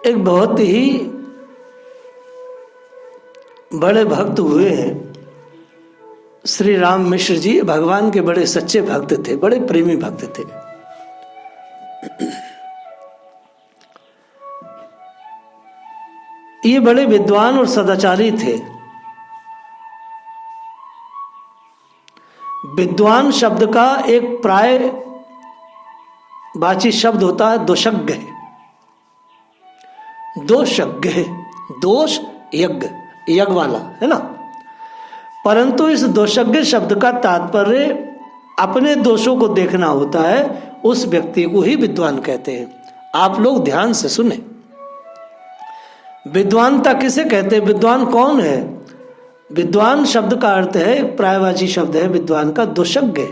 एक बहुत ही बड़े भक्त हुए हैं श्री राम मिश्र जी। भगवान के बड़े सच्चे भक्त थे, बड़े प्रेमी भक्त थे। ये बड़े विद्वान और सदाचारी थे। विद्वान शब्द का एक प्राय वाची शब्द होता है दोषज्ञ। दोषज्ञ, दोष यज्ञ, यज्ञ वाला है ना। परंतु इस दोषज्ञ शब्द का तात्पर्य अपने दोषों को देखना होता है। उस व्यक्ति को ही विद्वान कहते हैं। आप लोग ध्यान से सुने, विद्वानता किसे कहते हैं? विद्वान कौन है? विद्वान शब्द का अर्थ है, एक प्रायवाची शब्द है विद्वान का, दोषज्ञ।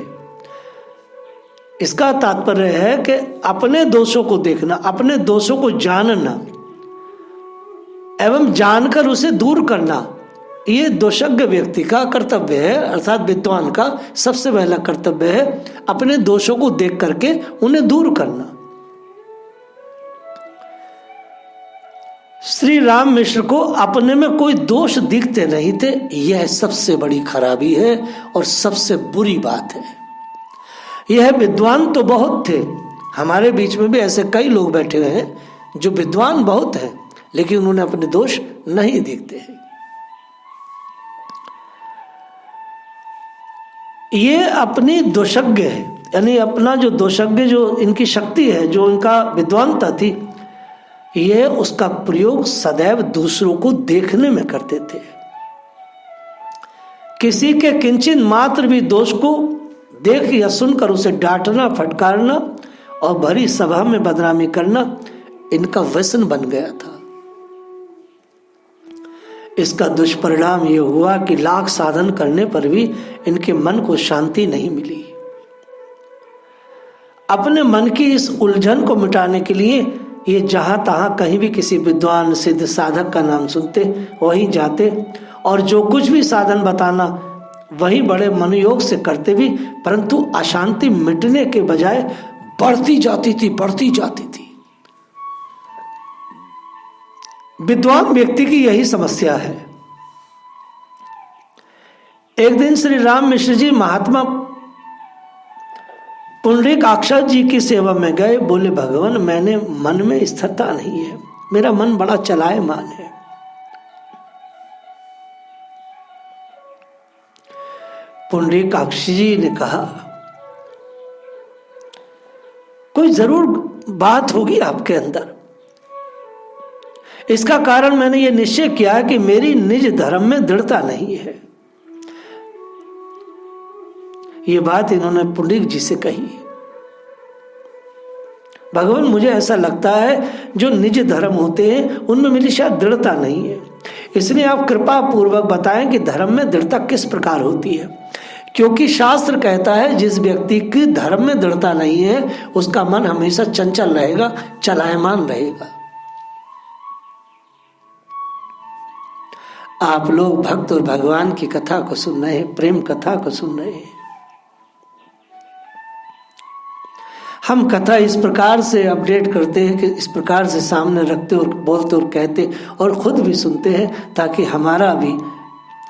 इसका तात्पर्य है कि अपने दोषों को देखना, अपने दोषों को जानना एवं जानकर उसे दूर करना, ये दोषज्ञ व्यक्ति का कर्तव्य है। अर्थात विद्वान का सबसे पहला कर्तव्य है अपने दोषों को देख करके उन्हें दूर करना। श्री राम मिश्र को अपने में कोई दोष दिखते नहीं थे। यह सबसे बड़ी खराबी है और सबसे बुरी बात है। यह विद्वान तो बहुत थे, हमारे बीच में भी ऐसे कई लोग बैठे हुए हैं जो विद्वान बहुत हैं, लेकिन उन्हें अपने दोष नहीं दिखते हैं। ये अपनी दोषज्ञ है, यानी अपना जो दोषज्ञ, जो इनकी शक्ति है, जो इनका विद्वानता थी, ये उसका प्रयोग सदैव दूसरों को देखने में करते थे। किसी के किंचित मात्र भी दोष को देख या सुनकर उसे डांटना, फटकारना और भरी सभा में बदनामी करना इनका व्यसन बन गया था। इसका दुष्परिणाम यह हुआ कि लाख साधन करने पर भी इनके मन को शांति नहीं मिली। अपने मन की इस उलझन को मिटाने के लिए ये जहां तहां कहीं भी किसी विद्वान सिद्ध साधक का नाम सुनते वहीं जाते और जो कुछ भी साधन बताना वही बड़े मनोयोग से करते भी, परंतु अशांति मिटने के बजाय बढ़ती जाती थी, बढ़ती जाती थी। विद्वान व्यक्ति की यही समस्या है। एक दिन श्री राम मिश्र जी महात्मा पुंडरीकाक्ष जी की सेवा में गए। बोले, भगवान मैंने मन में स्थिरता नहीं है, मेरा मन बड़ा चलायमान है। पुंडरीकाक्ष जी ने कहा, कोई जरूर बात होगी आपके अंदर। इसका कारण मैंने ये निश्चय किया है कि मेरी निज धर्म में दृढ़ता नहीं है। ये बात इन्होंने पुंडरीक जी से कही। भगवान मुझे ऐसा लगता है जो निज धर्म होते हैं उनमें मेरी शायद दृढ़ता नहीं है, इसलिए आप कृपा पूर्वक बताएं कि धर्म में दृढ़ता किस प्रकार होती है। क्योंकि शास्त्र कहता है जिस व्यक्ति की धर्म में दृढ़ता नहीं है उसका मन हमेशा चंचल रहेगा, चलायमान रहेगा। आप लोग भक्त और भगवान की कथा को सुन रहे हैं, प्रेम कथा को सुन रहे हैं। हम कथा इस प्रकार से अपडेट करते हैं कि इस प्रकार से सामने रखते और बोलते और कहते और खुद भी सुनते हैं ताकि हमारा भी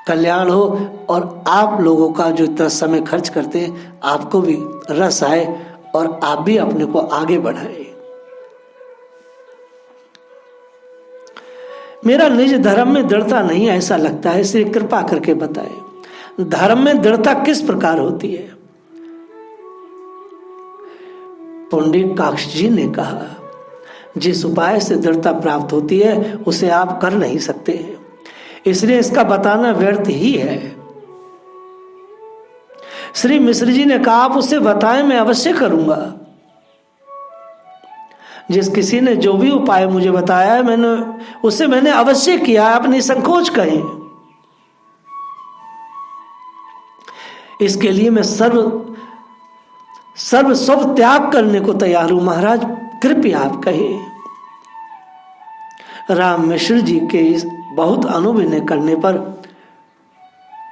कल्याण हो और आप लोगों का जो इतना समय खर्च करते हैं आपको भी रस आए और आप भी अपने को आगे बढ़ाए। मेरा निज धर्म में दृढ़ता नहीं ऐसा लगता है, इसलिए कृपा करके बताएं धर्म में दृढ़ता किस प्रकार होती है। पुंडरीकाक्ष जी ने कहा, जिस उपाय से दृढ़ता प्राप्त होती है उसे आप कर नहीं सकते, इसलिए इसका बताना व्यर्थ ही है। श्री मिश्र जी ने कहा, आप उसे बताएं, मैं अवश्य करूंगा। जिस किसी ने जो भी उपाय मुझे बताया है मैंने अवश्य किया है, आप निसंकोच कहें। इसके लिए मैं सर्व स्व त्याग करने को तैयार हूं, महाराज कृपया आप कहें। राम मिश्र जी के इस बहुत अनुविनय करने पर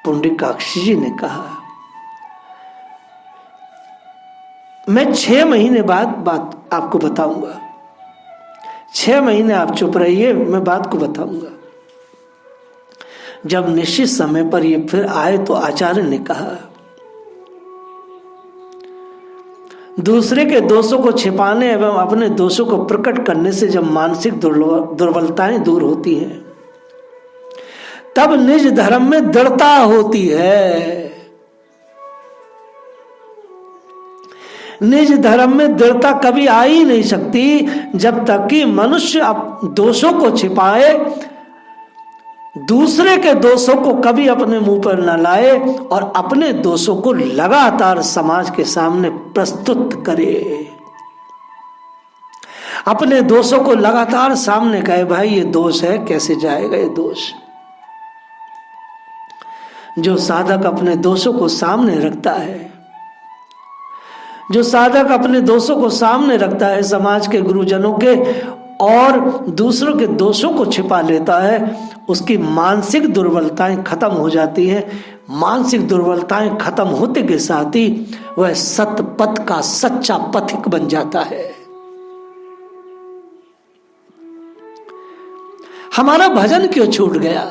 पुंडरीकाक्ष जी ने कहा, मैं 6 महीने बाद बात आपको बताऊंगा। 6 महीने आप चुप रहिए, मैं बात को बताऊंगा। जब निश्चित समय पर ये फिर आए तो आचार्य ने कहा, दूसरे के दोषों को छिपाने एवं अपने दोषों को प्रकट करने से जब मानसिक दुर्बलताएं दूर होती हैं, तब निज धर्म में दृढ़ता होती है। निज धर्म में दृढ़ता कभी आ ही नहीं सकती जब तक कि मनुष्य दोषों को छिपाए, दूसरे के दोषों को कभी अपने मुंह पर न लाए और अपने दोषों को लगातार समाज के सामने प्रस्तुत करे। अपने दोषों को लगातार सामने कहे, भाई ये दोष है, कैसे जाएगा ये दोष। जो साधक अपने दोषों को सामने रखता है, जो साधक अपने दोषों को सामने रखता है, समाज के गुरुजनों के और दूसरों के दोषों को छिपा लेता है, उसकी मानसिक दुर्बलताएं खत्म हो जाती हैं। मानसिक दुर्बलताएं खत्म होते के साथ ही वह सत्य पथ का सच्चा पथिक बन जाता है। हमारा भजन क्यों छूट गया?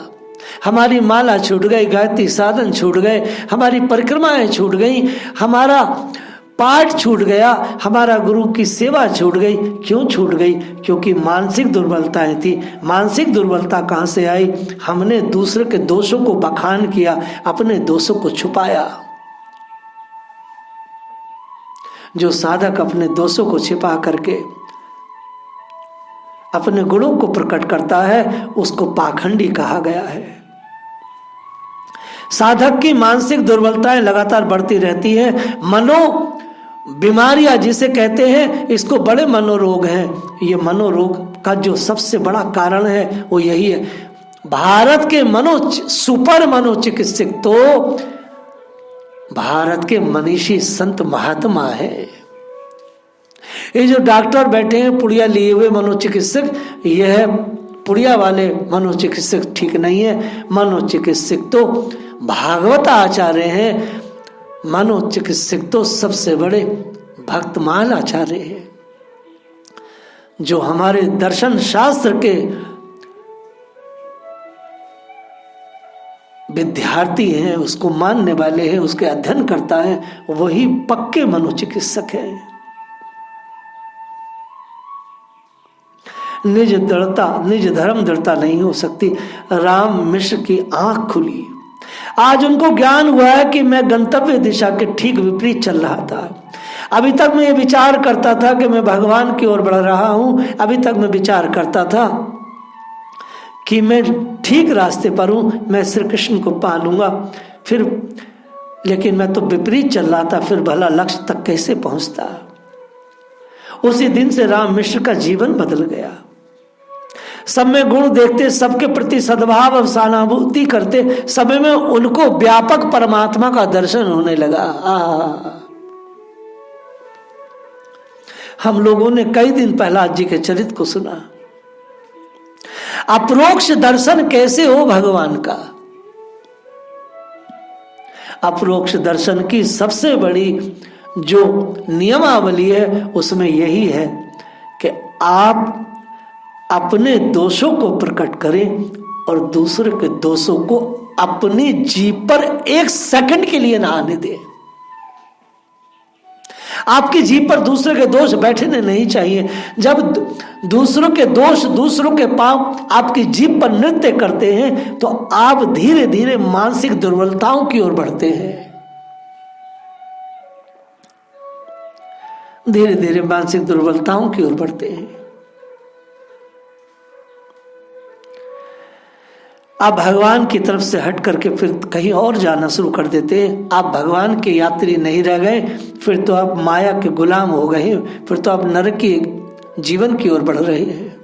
हमारी माला छूट गई, गायत्री साधन छूट गए, हमारी परिक्रमाएं छूट गई, हमारा पाठ छूट गया, हमारा गुरु की सेवा छूट गई। क्यों छूट गई? क्योंकि मानसिक दुर्बलताएं थी। मानसिक दुर्बलता कहां से आई? हमने दूसरे के दोषों को बखान किया, अपने दोषों को छुपाया। जो साधक अपने दोषों को छिपा करके अपने गुणों को प्रकट करता है, उसको पाखंडी कहा गया है। साधक की मानसिक दुर्बलताएं लगातार बढ़ती रहती हैं। मनो बीमारियां जिसे कहते हैं, इसको बड़े मनोरोग हैं। ये मनोरोग का जो सबसे बड़ा कारण है वो यही है। भारत के सुपर मनोचिकित्सक तो भारत के मनीषी संत महात्मा है। ये जो डॉक्टर बैठे हैं पुड़िया लिए हुए मनोचिकित्सक, यह पुड़िया वाले मनोचिकित्सक ठीक नहीं है। मनोचिकित्सक तो भागवत आचार्य हैं। मनोचिकित्सक तो सबसे बड़े भक्तमाल आचार्य हैं, जो हमारे दर्शन शास्त्र के विद्यार्थी हैं, उसको मानने वाले हैं, उसके अध्ययन करता है, वही पक्के मनोचिकित्सक हैं। निज धर्म दृढ़ता नहीं हो सकती। राम मिश्र की आंख खुली। आज उनको ज्ञान हुआ है कि मैं गंतव्य दिशा के ठीक विपरीत चल रहा था। अभी तक मैं ये विचार करता था कि मैं भगवान की ओर बढ़ रहा हूं। अभी तक मैं विचार करता था कि मैं ठीक रास्ते पर हूं, मैं श्री कृष्ण को पा लूंगा। लेकिन मैं तो विपरीत चल रहा था, फिर भला लक्ष्य तक कैसे पहुंचता। उसी दिन से राम मिश्र का जीवन बदल गया। सब में गुण देखते, सबके प्रति सद्भाव और सहानुभूति करते, सब में उनको व्यापक परमात्मा का दर्शन होने लगा। हम लोगों ने कई दिन प्रहलाद जी के चरित्र को सुना। अप्रोक्ष दर्शन कैसे हो भगवान का? अप्रोक्ष दर्शन की सबसे बड़ी जो नियमावली है उसमें यही है कि आप अपने दोषों को प्रकट करें और दूसरे के दोषों को अपनी जीभ पर 1 सेकंड के लिए ना आने दें। आपकी जीभ पर दूसरे के दोष बैठने नहीं चाहिए। जब दूसरों के दोष, दूसरों के पाप आपकी जीभ पर नृत्य करते हैं तो आप धीरे धीरे मानसिक दुर्बलताओं की ओर बढ़ते हैं। धीरे धीरे मानसिक दुर्बलताओं की ओर बढ़ते हैं। आप भगवान की तरफ से हट करके फिर कहीं और जाना शुरू कर देते हैं। आप भगवान के यात्री नहीं रह गए, फिर तो आप माया के गुलाम हो गए, फिर तो आप नरक की जीवन की ओर बढ़ रहे हैं।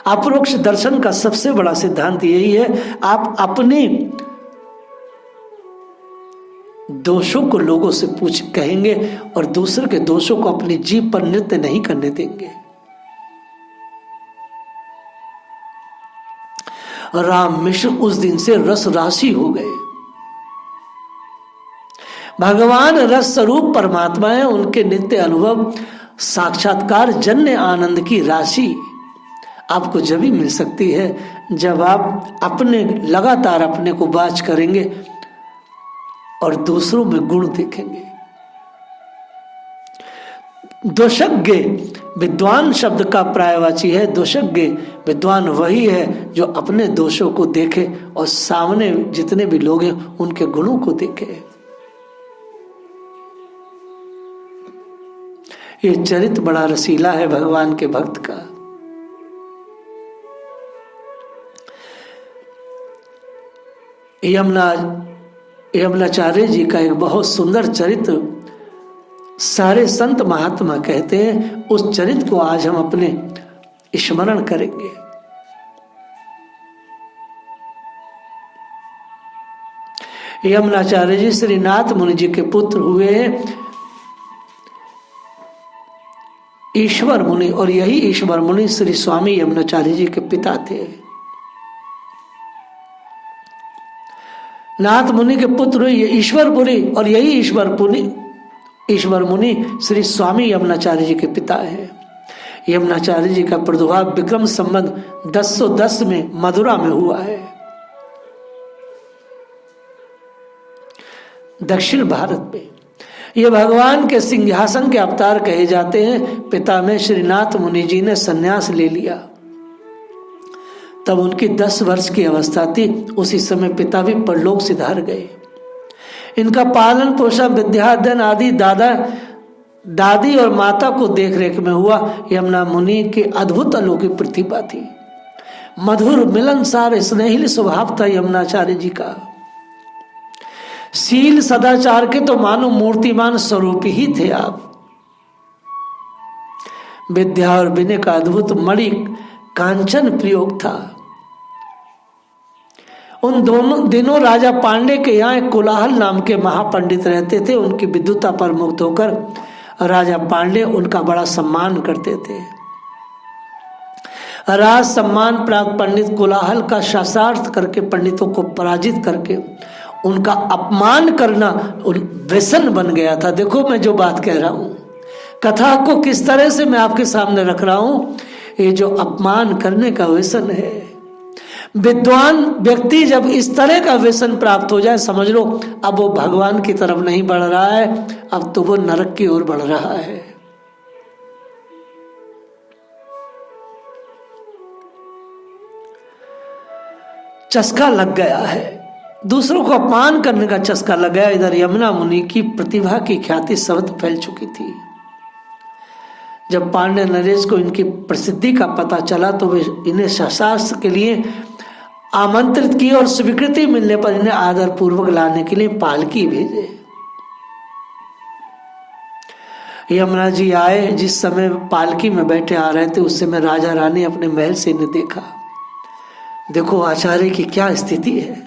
अपरोक्ष दर्शन का सबसे बड़ा सिद्धांत यही है, आप अपनी दोषों को लोगों से कहेंगे और दूसरे के दोषों को अपनी जीभ पर नृत्य नहीं करने देंगे। राम मिश्र उस दिन से रस राशि हो गए। भगवान रस स्वरूप परमात्मा है, उनके नित्य अनुभव साक्षात्कार जन्य आनंद की राशि आपको जब ही मिल सकती है जब आप लगातार अपने को वाच करेंगे और दूसरों में गुण देखेंगे। दोषज्ञ विद्वान शब्द का पर्यायवाची है। दोषज्ञ विद्वान वही है जो अपने दोषों को देखे और सामने जितने भी लोग हैं उनके गुणों को देखे। ये चरित्र बड़ा रसीला है भगवान के भक्त का। यमुनाचार्य जी का एक बहुत सुंदर चरित्र सारे संत महात्मा कहते हैं, उस चरित्र को आज हम अपने स्मरण करेंगे। यमुनाचार्य जी श्री नाथ मुनि जी के पुत्र हुए ईश्वर मुनि, और यही ईश्वर मुनि श्री स्वामी यमुनाचार्य जी के पिता थे। नाथ मुनि के पुत्र ये ईश्वर मुनि, और यही ईश्वर मुनि श्री स्वामी यमुनाचार्य जी के पिता है। यमुनाचार्य जी का प्रादुर्भाव विक्रम संवत 1010 में मथुरा में हुआ है, दक्षिण भारत में। ये भगवान के सिंहासन के अवतार कहे जाते हैं। पिता में श्रीनाथ मुनि जी ने संन्यास ले लिया, तब उनकी 10 वर्ष की अवस्था थी। उसी समय पिता भी परलोक सिधार गए। इनका पालन पोषण विद्या अध्ययन आदि दादी और माता को देख रेख में हुआ। यमुना मुनि की अद्भुत अलौकिक प्रतिभा थी। मधुर मिलनसार स्नेहिल स्वभाव था यमुनाचार्य जी का। शील सदाचार के तो मानो मूर्तिमान स्वरूप ही थे आप। विद्या और विनय का अद्भुत मणि कांचन प्रयोग था। उन दोनों दिनों राजा पांडे के यहाँ एक कोलाहल नाम के महापंडित रहते थे। उनकी विद्वता पर मुग्ध होकर राजा पांडे उनका बड़ा सम्मान करते थे। राज सम्मान प्राप्त पंडित कोलाहल का शास्त्रार्थ करके पंडितों को पराजित करके उनका अपमान करना व्यसन बन गया था। देखो मैं जो बात कह रहा हूं, कथा को किस तरह से मैं आपके सामने रख रहा हूं। ये जो अपमान करने का व्यसन है, विद्वान व्यक्ति जब इस तरह का व्यसन प्राप्त हो जाए, समझ लो अब वो भगवान की तरफ नहीं बढ़ रहा है, अब तो वो नरक की ओर बढ़ रहा है। चस्का लग गया है, दूसरों को अपमान करने का चस्का लग गया। इधर यमुना मुनि की प्रतिभा की ख्याति सर्वत्र फैल चुकी थी। जब पांडे नरेश को इनकी प्रसिद्धि का पता चला तो वे इन्हें शास्त्र के लिए आमंत्रित किए और स्वीकृति मिलने पर इन्हें आदर पूर्वक लाने के लिए पालकी भेजे। यमुना जी आए, जिस समय पालकी में बैठे आ रहे थे उस समय राजा रानी अपने महल से इन्हें देखा। देखो आचार्य की क्या स्थिति है।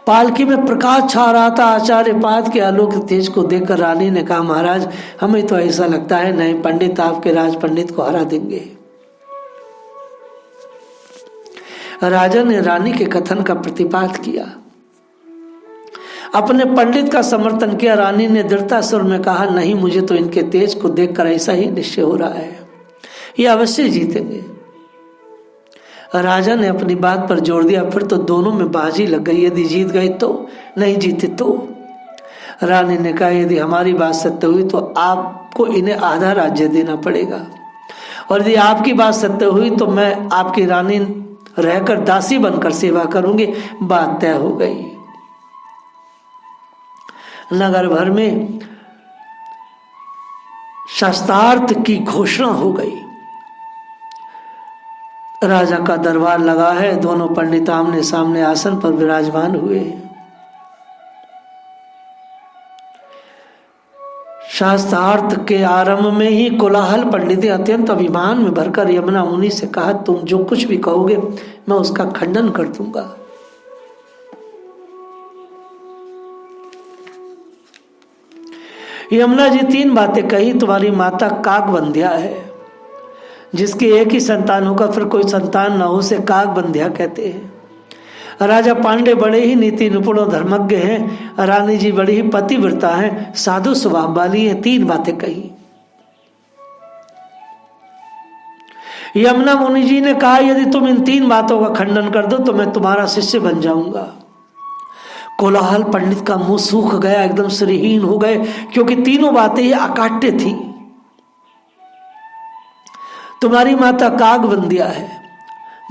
पालकी में प्रकाश छा रहा था। आचार्य पाद के आलोक तेज को देखकर रानी ने कहा, महाराज हमें तो ऐसा लगता है नए पंडित आपके राज पंडित को हरा देंगे। राजा ने रानी के कथन का प्रतिपात किया, अपने पंडित का समर्थन किया। रानी ने दृढ़ता स्वर में कहा, नहीं, मुझे तो इनके तेज को देखकर ऐसा ही निश्चय हो रहा है, ये अवश्य जीतेंगे। राजा ने अपनी बात पर जोर दिया। फिर तो दोनों में बाजी लग गई, यदि जीत गए तो, नहीं जीते तो। रानी ने कहा, यदि हमारी बात सत्य हुई तो आपको इन्हें आधा राज्य देना पड़ेगा, और यदि आपकी बात सत्य हुई तो मैं आपकी रानी रहकर दासी बनकर सेवा करूंगी। बात तय हो गई। नगर भर में शास्त्रार्थ की घोषणा हो गई। राजा का दरबार लगा है, दोनों पंडित आमने सामने आसन पर विराजमान हुए। शास्त्रार्थ के आरंभ में ही कोलाहल पंडित ने अत्यंत अभिमान में भरकर यमुना मुनि से कहा, तुम जो कुछ भी कहोगे मैं उसका खंडन कर दूंगा। यमुना जी 3 बातें कही। तुम्हारी माता काकबंध्या है, जिसके एक ही संतान होकर फिर कोई संतान न हो उसे काकबंध्या कहते हैं। राजा पांडे बड़े ही नीति निपुण और धर्मज्ञ हैं। रानी जी बड़ी ही पतिव्रता हैं, साधु स्वभाव वाली है। 3 बातें कही। यमुना मुनि जी ने कहा, यदि तुम इन 3 बातों का खंडन कर दो तो मैं तुम्हारा शिष्य बन जाऊंगा। कोलाहल पंडित का मुंह सूख गया, एकदम श्रीहीन हो गए, क्योंकि तीनों बातें ये अकाट्य थी। तुम्हारी माता कागबंदिया है,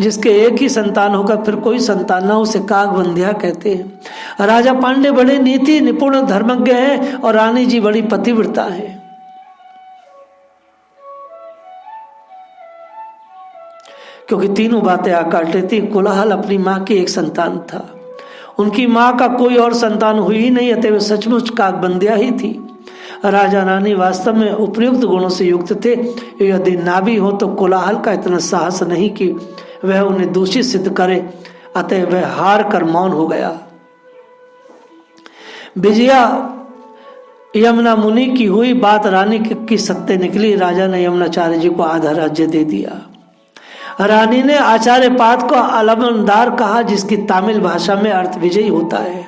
जिसके एक ही संतान होकर फिर कोई संतान ना, उसे कागबंदिया कहते हैं। राजा पांडे बड़े नीति निपुण धर्मज्ञ हैं और रानी जी बड़ी पतिव्रता है। क्योंकि तीनों बातें अकाट्य थी। कोलाहल अपनी माँ की एक संतान था, उनकी माँ का कोई और संतान हुई ही नहीं, अतः वे सचमुच कागबंदिया ही थी। राजा रानी वास्तव में उपयुक्त गुणों से युक्त थे। यदि ना भी हो तो कोलाहल का इतना साहस नहीं कि वह उन्हें दोषी सिद्ध करे, अतः वह हार कर मौन हो गया। विजया यमुना मुनि की हुई बात रानी की सत्य निकली। राजा ने यमुनाचार्य जी को आधा राज्य दे दिया। रानी ने आचार्य पाद को अलमनदार कहा, जिसकी तमिल भाषा में अर्थ विजयी होता है।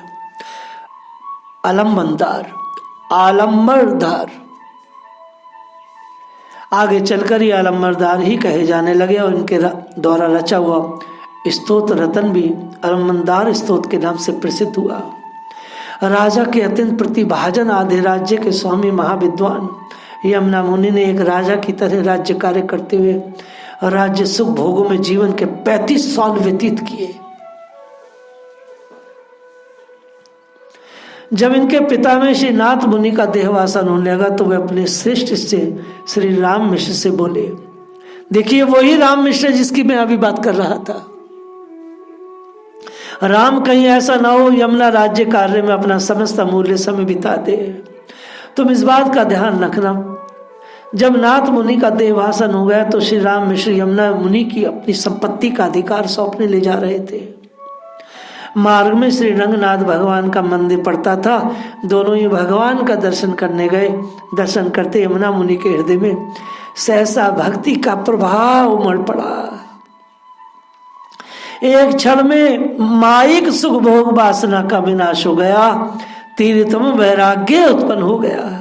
अलम्बनदार, आलम्बरदार, आगे चलकर ये आलम्बरदार ही कहे जाने लगे और इनके द्वारा रचा हुआ स्तोत्र रतन भी अलम्बरदार स्तोत्र के नाम से प्रसिद्ध हुआ। राजा के अत्यंत प्रतिभाजन आधे राज्य के स्वामी महाविद्वान यमुना मुनि ने एक राजा की तरह राज्य कार्य करते हुए राज्य सुख भोगों में जीवन के 35 साल व्यतीत किए। जब इनके पिता में श्री नाथ मुनि का देहवासन होने लगा तो वे अपने श्रेष्ठ से श्री राम मिश्र से बोले, देखिए वही राम मिश्र जिसकी मैं अभी बात कर रहा था। राम कहीं ऐसा ना हो यमुना राज्य कार्य में अपना समस्त अमूल्य समय बिता दे। तुम इस बात का ध्यान रखना। जब नाथ मुनि का देहवासन हो गया तो श्री राम मिश्र यमुना मुनि की अपनी संपत्ति का अधिकार सौंपने ले जा रहे थे। मार्ग में श्री रंगनाथ भगवान का मंदिर पड़ता था। दोनों ही भगवान का दर्शन करने गए। दर्शन करते यमुना मुनि के हृदय में सहसा भक्ति का प्रभाव उमड़ पड़ा। एक क्षण में माइक सुख भोग वासना का विनाश हो गया। तीर्थम वैराग्य उत्पन्न हो गया।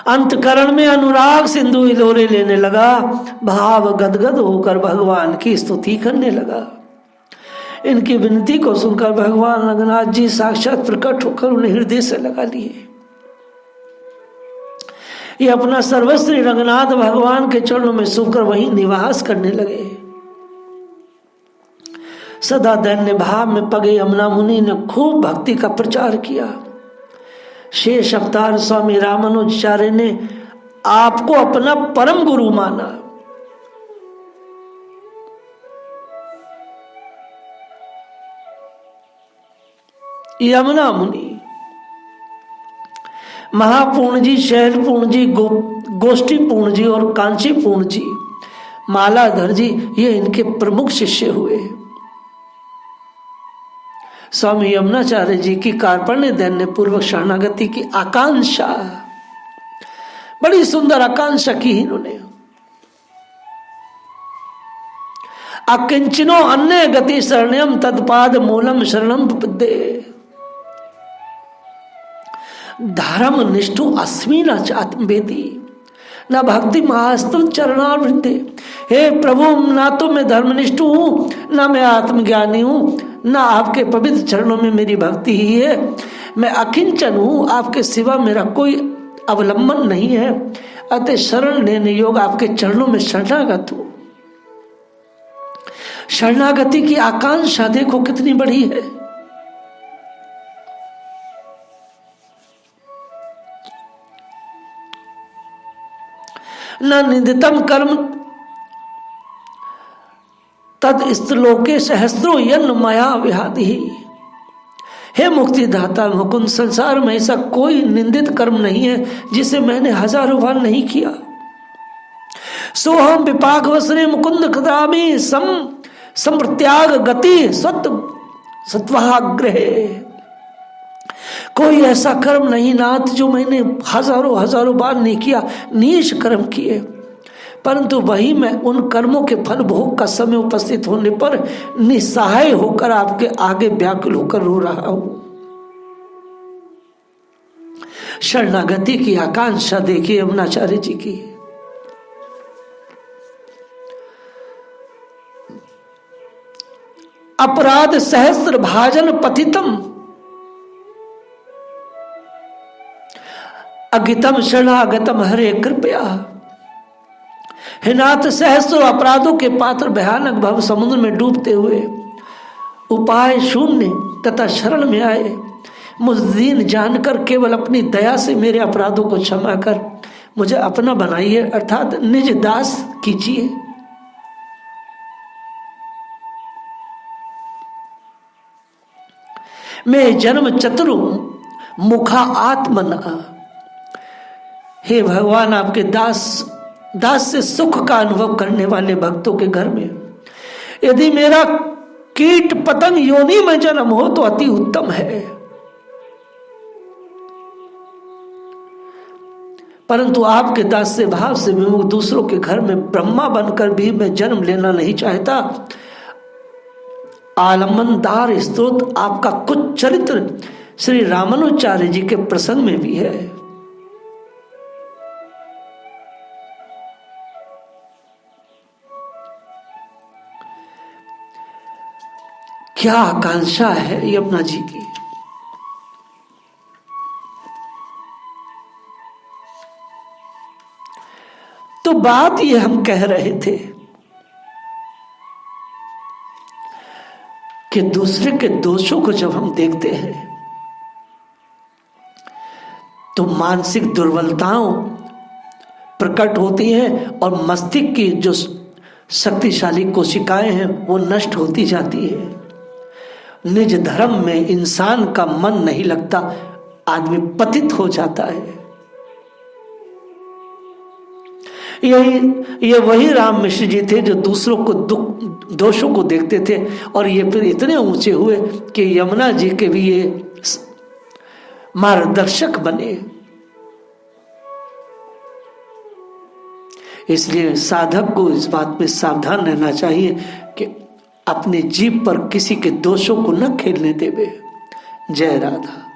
अंतकरण में अनुराग सिंधु हिलोरे लेने लगा। भाव गदगद होकर भगवान की स्तुति करने लगा। इनकी विनती को सुनकर भगवान रंगनाथ जी साक्षात प्रकट होकर उन्हें हृदय से लगा लिए। ये अपना सर्वस्व रंगनाथ भगवान के चरणों में सूखकर वहीं निवास करने लगे। सदा दैन्य भाव में पगे यमुना मुनि ने खूब भक्ति का प्रचार किया। शेष अवतार स्वामी रामानुजाचार्य ने आपको अपना परम गुरु माना। यमुना मुनि, महापूर्ण जी, शैलपूर्ण जी, गोष्ठीपूर्ण जी और कांचीपूर्ण जी, मालाधर जी, ये इनके प्रमुख शिष्य हुए। स्वामी यमुनाचार्य जी की कार्पण्य दैन्य पूर्वक शरणागति की आकांक्षा, बड़ी सुंदर आकांक्षा की इन्होंने। अकिंचनो अन्य गति शरणयम तत्पाद मूलम शरणम पद्ये धर्म निष्ठु अस्मि न चात्मवेदी न भक्ति महास्तु चरणावृत्ते। हे प्रभु, ना तो मैं धर्मनिष्ठ हूँ, ना मैं आत्मज्ञानी हूँ, ना आपके पवित्र चरणों में मेरी भक्ति ही है। मैं अकिंचन हूँ, आपके सिवा मेरा कोई अवलंबन नहीं है। अतः शरण लेने योग आपके चरणों में शरणागत हूँ। शरणागति की आकांक्षा देखो कितनी बड़ी है। न निंदितम कर्म तद स्त्रोके सहस्रो यन्न माया विहादि। हे मुक्तिदाता मुकुंद, संसार में ऐसा कोई निंदित कर्म नहीं है जिसे मैंने हजारों बार नहीं किया। सोहम विपाक वसने मुकुंद कदामी संप्रत्याग गति सत्वाग्रह। कोई ऐसा कर्म नहीं नाथ जो मैंने हजारों बार नहीं किया, नीच कर्म किए, परंतु वही मैं उन कर्मों के फल भोग का समय उपस्थित होने पर निस्सहाय होकर आपके आगे व्याकुल होकर रो रहा हूं। शरणागति की आकांक्षा देखिए यमुनाचार्य जी की। अपराध सहस्र भाजन पतितम अगितम शरणागतम हरे कृपया। हे नाथ, सहस्रों अपराधों के पात्र भयानक भव समुद्र में डूबते हुए उपाय शून्य तथा शरण में आए मुझ दीन जानकर केवल अपनी दया से मेरे अपराधों को क्षमा कर मुझे अपना बनाइए, अर्थात निज दास कीजिए। मैं जन्म चतुर मुखा आत्मना। हे भगवान, आपके दास से सुख का अनुभव करने वाले भक्तों के घर में यदि मेरा कीट पतंग योनि में जन्म हो तो अति उत्तम है, परंतु आपके दास से भाव से विमुख दूसरों के घर में ब्रह्मा बनकर भी मैं जन्म लेना नहीं चाहता। आलमनदार स्तोत्र आपका कुछ चरित्र श्री रामानुचार्य जी के प्रसंग में भी है। क्या आकांक्षा है यमुना जी की। तो बात ये हम कह रहे थे कि दूसरे के दोषों को जब हम देखते हैं तो मानसिक दुर्बलताओं प्रकट होती हैं और मस्तिष्क की जो शक्तिशाली कोशिकाएं हैं वो नष्ट होती जाती है। निज धर्म में इंसान का मन नहीं लगता, आदमी पतित हो जाता है। ये वही राम मिश्र जी थे जो दूसरों को दोषों को देखते थे और ये फिर इतने ऊंचे हुए कि यमुना जी के भी ये मार्गदर्शक बने। इसलिए साधक को इस बात में सावधान रहना चाहिए कि अपने जीभ पर किसी के दोषों को न खेलने देवे। जय राधा।